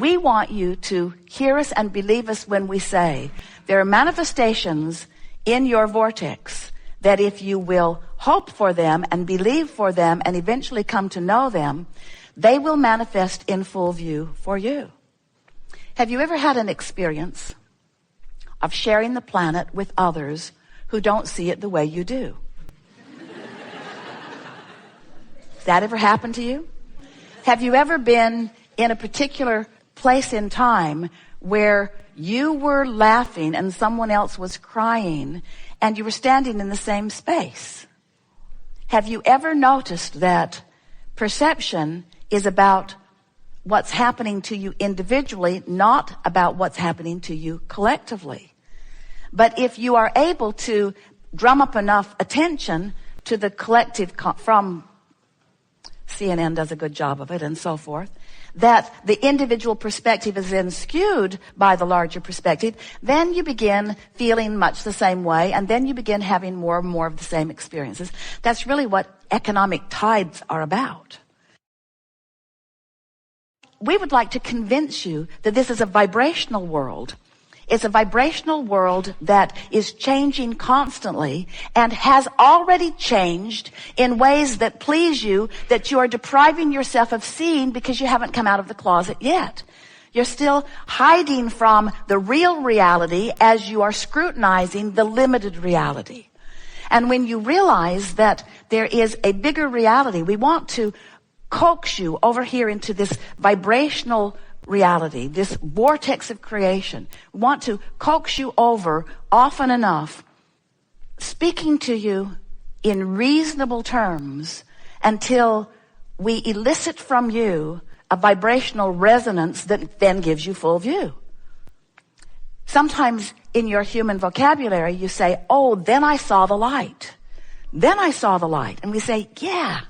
we want you to hear us and believe us when we say there are manifestations in your vortex that if you will hope for them and believe for them and eventually come to know them, they will manifest in full view for you. Have you ever had an experience of sharing the planet with others who don't see it the way you do? That ever happened to you? Have you ever been in a particular place in time where you were laughing and someone else was crying and you were standing in the same space? Have you ever noticed that perception is about what's happening to you individually, not about what's happening to you collectively? But if you are able to drum up enough attention to the collective from CNN does a good job of it and so forth, that the individual perspective is then skewed by the larger perspective, then you begin feeling much the same way, and then you begin having more and more of the same experiences. That's really what economic tides are about. We would like to convince you that this is a vibrational world. It's a vibrational world that is changing constantly and has already changed in ways that please you, that you are depriving yourself of seeing because you haven't come out of the closet yet. You're still hiding from the real reality as you are scrutinizing the limited reality. And when you realize that there is a bigger reality, we want to coax you over here into this vibrational reality, this vortex of creation. We want to coax you over often enough, speaking to you in reasonable terms until we elicit from you a vibrational resonance that then gives you full view. Sometimes in your human vocabulary you say, oh, then I saw the light. Then I saw the light. And we say, yeah,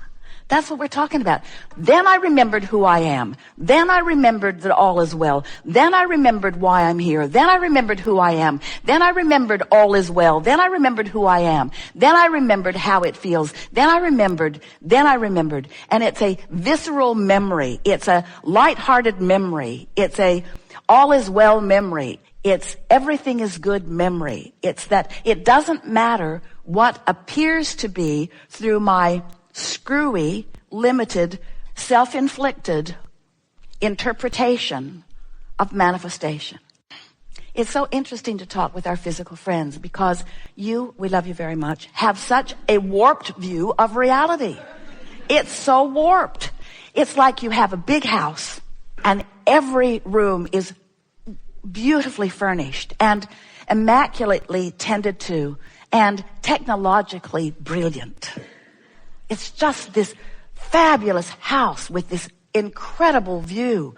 that's what we're talking about. Then I remembered who I am. Then I remembered that all is well. Then I remembered why I'm here. Then I remembered who I am. Then I remembered all is well. Then I remembered who I am. Then I remembered how it feels. Then I remembered. And it's a visceral memory. It's a lighthearted memory. It's a all is well memory. It's everything is good memory. It's that it doesn't matter what appears to be through my screwy, limited, self-inflicted interpretation of manifestation. It's so interesting to talk with our physical friends because we love you very much, have such a warped view of reality. It's so warped. It's like you have a big house and every room is beautifully furnished and immaculately tended to and technologically brilliant. It's just this fabulous house with this incredible view,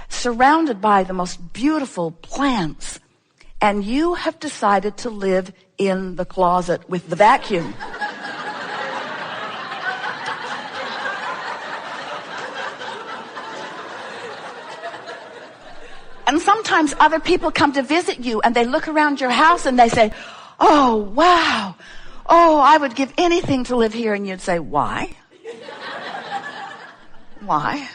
surrounded by the most beautiful plants. And you have decided to live in the closet with the vacuum. And sometimes other people come to visit you and they look around your house and they say, oh, wow. Oh, I would give anything to live here. And you'd say, why? Why?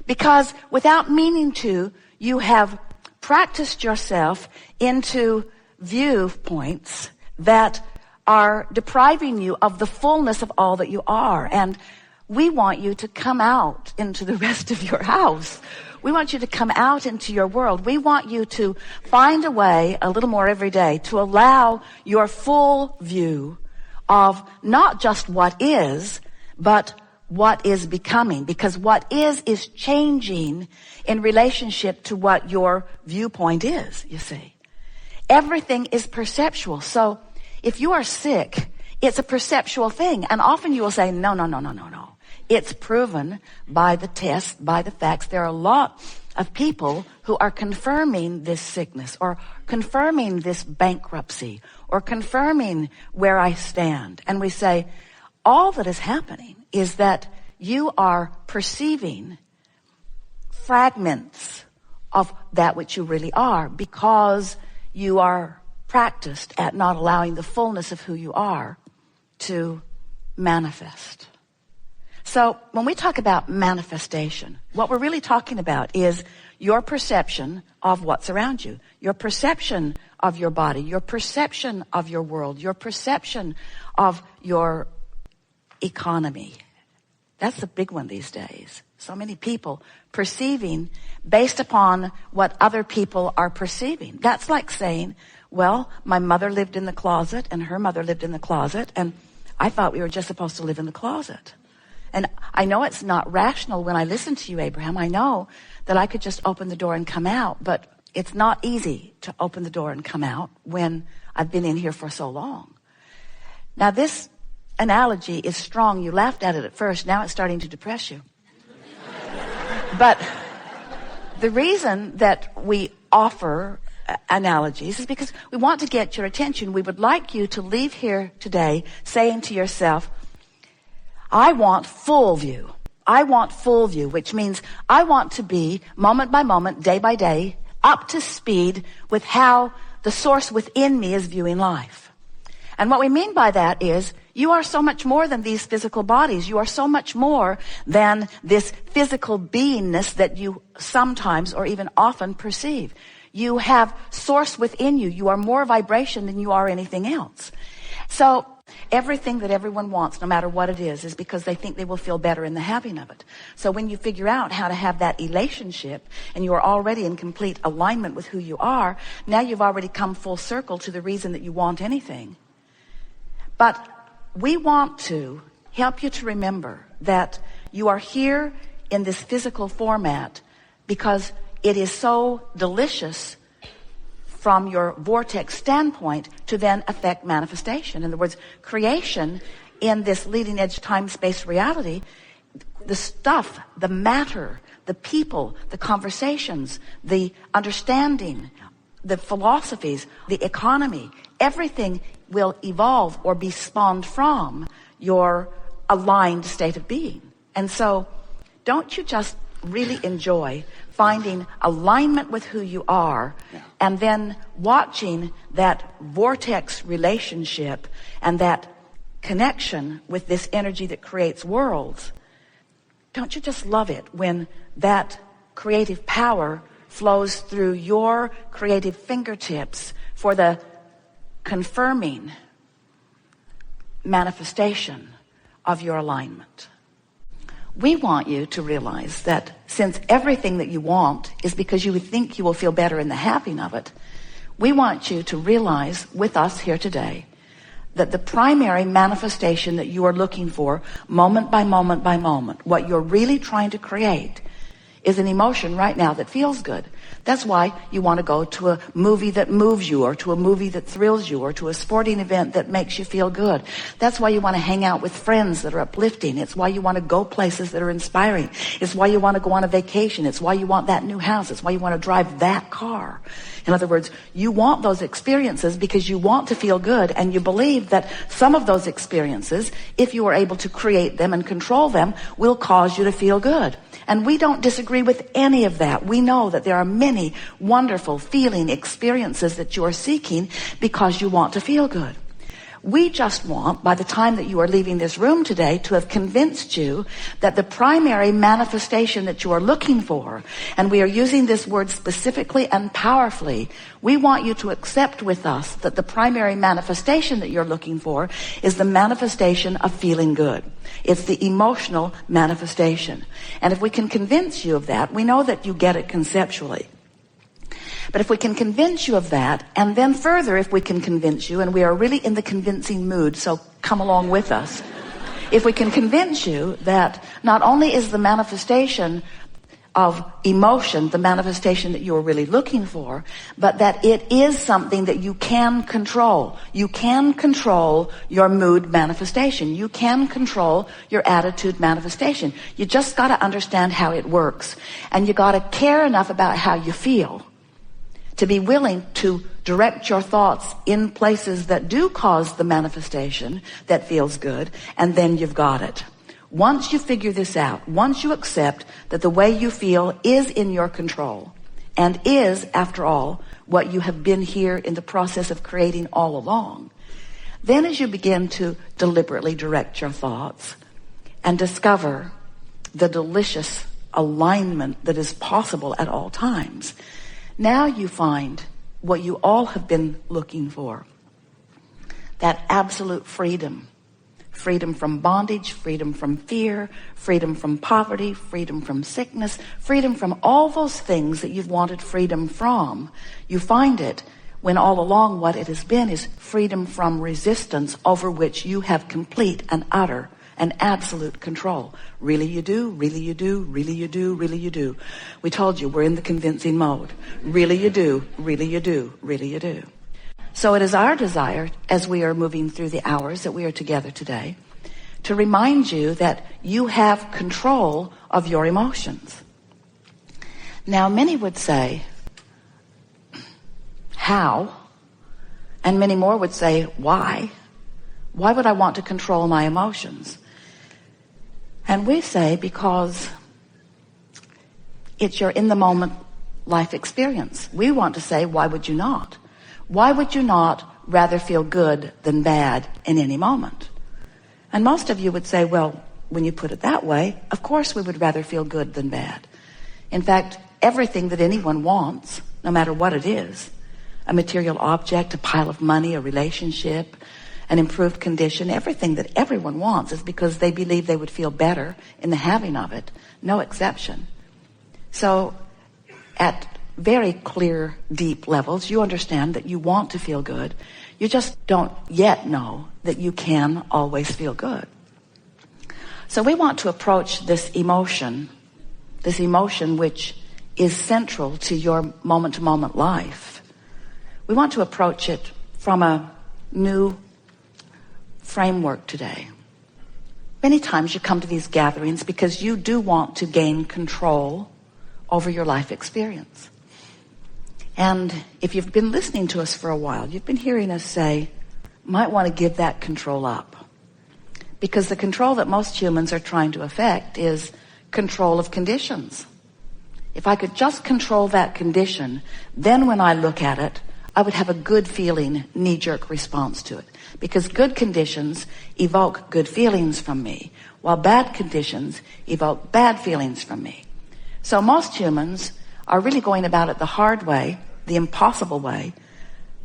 Because without meaning to, you have practiced yourself into viewpoints that are depriving you of the fullness of all that you are. And we want you to come out into the rest of your house. We want you to come out into your world. We want you to find a way a little more every day to allow your full view of not just what is, but what is becoming. Because what is changing in relationship to what your viewpoint is, you see. Everything is perceptual. So if you are sick, it's a perceptual thing. And often you will say, no. It's proven by the tests, by the facts. There are a lot of people who are confirming this sickness or confirming this bankruptcy or confirming where I stand. And we say, all that is happening is that you are perceiving fragments of that which you really are because you are practiced at not allowing the fullness of who you are to manifest. So when we talk about manifestation, what we're really talking about is your perception of what's around you, your perception of your body, your perception of your world, your perception of your economy. That's the big one these days. So many people perceiving based upon what other people are perceiving. That's like saying, well, my mother lived in the closet and her mother lived in the closet, and I thought we were just supposed to live in the closet. And I know it's not rational when I listen to you, Abraham. I know that I could just open the door and come out, but it's not easy to open the door and come out when I've been in here for so long. Now, this analogy is strong. You laughed at it at first. Now it's starting to depress you. But the reason that we offer analogies is because we want to get your attention. We would like you to leave here today saying to yourself, I want full view. I want full view, which means I want to be moment by moment, day by day, up to speed with how the source within me is viewing life. And what we mean by that is you are so much more than these physical bodies. You are so much more than this physical beingness that you sometimes or even often perceive. You have source within you. You are more vibration than you are anything else. So everything that everyone wants, no matter what it is because they think they will feel better in the having of it. So when you figure out how to have that relationship and you are already in complete alignment with who you are, now you've already come full circle to the reason that you want anything. But we want to help you to remember that you are here in this physical format because it is so delicious from your vortex standpoint to then affect manifestation. In other words, creation in this leading edge time-space reality, the stuff, the matter, the people, the conversations, the understanding, the philosophies, the economy, everything will evolve or be spawned from your aligned state of being. And so don't you just really enjoy finding alignment with who you are and then watching that vortex relationship and that connection with this energy that creates worlds? Don't you just love it when that creative power flows through your creative fingertips for the confirming manifestation of your alignment? We want you to realize that since everything that you want is because you would think you will feel better in the having of it, we want you to realize with us here today that the primary manifestation that you are looking for, moment by moment by moment, what you're really trying to create is an emotion right now that feels good. That's why you want to go to a movie that moves you, or to a movie that thrills you, or to a sporting event that makes you feel good. That's why you want to hang out with friends that are uplifting. It's why you want to go places that are inspiring. It's why you want to go on a vacation. It's why you want that new house. It's why you want to drive that car. In other words, you want those experiences because you want to feel good, and you believe that some of those experiences, if you are able to create them and control them, will cause you to feel good. And we don't disagree with any of that. We know that there are many wonderful feeling experiences that you are seeking because you want to feel good. We just want, by the time that you are leaving this room today, to have convinced you that the primary manifestation that you are looking for, and we are using this word specifically and powerfully, we want you to accept with us that the primary manifestation that you're looking for is the manifestation of feeling good. It's the emotional manifestation. And if we can convince you of that, we know that you get it conceptually. But if we can convince you of that, and then further, if we can convince you, and we are really in the convincing mood, so come along with us. If we can convince you that not only is the manifestation of emotion the manifestation that you are really looking for, but that it is something that you can control. You can control your mood manifestation. You can control your attitude manifestation. You just got to understand how it works. And you got to care enough about how you feel to be willing to direct your thoughts in places that do cause the manifestation that feels good, and then you've got it. Once you figure this out, once you accept that the way you feel is in your control, and is, after all, what you have been here in the process of creating all along, then as you begin to deliberately direct your thoughts and discover the delicious alignment that is possible at all times. Now you find what you all have been looking for. That absolute freedom. Freedom from bondage, freedom from fear, freedom from poverty, freedom from sickness, freedom from all those things that you've wanted freedom from. You find it when all along what it has been is freedom from resistance over which you have complete and utter and absolute control. Really you do, really you do, really you do, really you do. We told you we're in the convincing mode. Really you do, really you do, really you do. So it is our desire, as we are moving through the hours that we are together today, to remind you that you have control of your emotions. Now, many would say, how? And many more would say, why? Why would I want to control my emotions? And we say, because it's your in-the-moment life experience. We want to say, why would you not? Why would you not rather feel good than bad in any moment? And most of you would say, well, when you put it that way, of course we would rather feel good than bad. In fact, everything that anyone wants, no matter what it is, a material object, a pile of money, a relationship, an improved condition, everything that everyone wants is because they believe they would feel better in the having of it. No exception. So at very clear, deep levels, you understand that you want to feel good. You just don't yet know that you can always feel good. So we want to approach this emotion which is central to your moment-to-moment life. We want to approach it from a new framework today. Many times you come to these gatherings because you do want to gain control over your life experience. And if you've been listening to us for a while, you've been hearing us say, might want to give that control up. Because the control that most humans are trying to affect is control of conditions. If I could just control that condition, then when I look at it, I would have a good feeling, knee-jerk response to it. Because good conditions evoke good feelings from me, while bad conditions evoke bad feelings from me. So most humans are really going about it the hard way, the impossible way,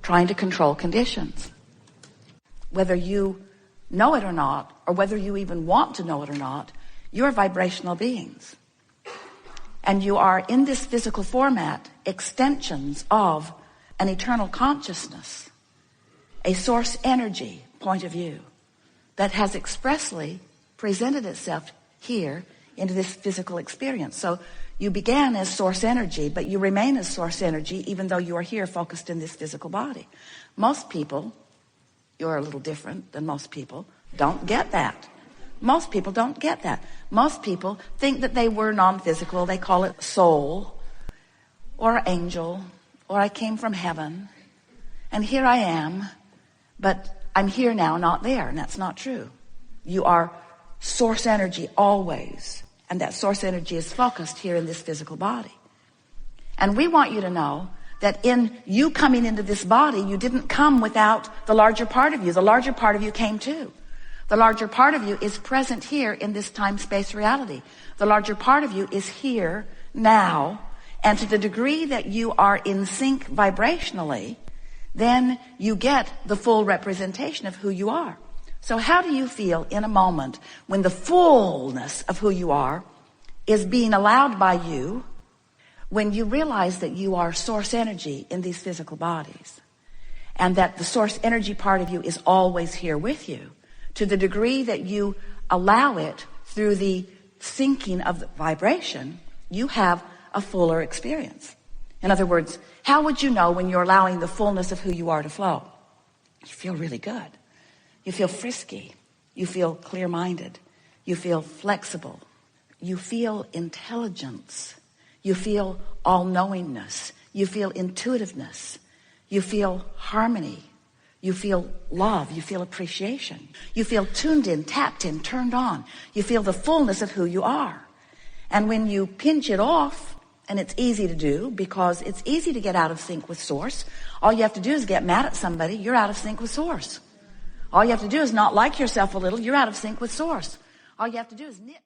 trying to control conditions. Whether you know it or not, or whether you even want to know it or not, you're vibrational beings. And you are, in this physical format, extensions of an eternal consciousness, a source energy point of view that has expressly presented itself here into this physical experience. So you began as source energy, but you remain as source energy even though you are here focused in this physical body. Most people, you're a little different than most people, don't get that. Most people don't get that. Most people think that they were non-physical. They call it soul or angel or I came from heaven and here I am, but I'm here now, not there. And that's not true. You are source energy always. And that source energy is focused here in this physical body. And we want you to know that in you coming into this body, you didn't come without the larger part of you. The larger part of you came too. The larger part of you is present here in this time-space reality. The larger part of you is here now. And to the degree that you are in sync vibrationally, then you get the full representation of who you are. So how do you feel in a moment when the fullness of who you are is being allowed by you, when you realize that you are source energy in these physical bodies and that the source energy part of you is always here with you, to the degree that you allow it through the syncing of the vibration, you have a fuller experience. In other words, how would you know when you're allowing the fullness of who you are to flow? You feel really good. You feel frisky. You feel clear-minded. You feel flexible. You feel intelligence. You feel all-knowingness. You feel intuitiveness. You feel harmony. You feel love. You feel appreciation. You feel tuned in, tapped in, turned on. You feel the fullness of who you are. And when you pinch it off, and it's easy to do because it's easy to get out of sync with source, all you have to do is get mad at somebody, you're out of sync with source. All you have to do is not like yourself a little, you're out of sync with source. All you have to do is nit.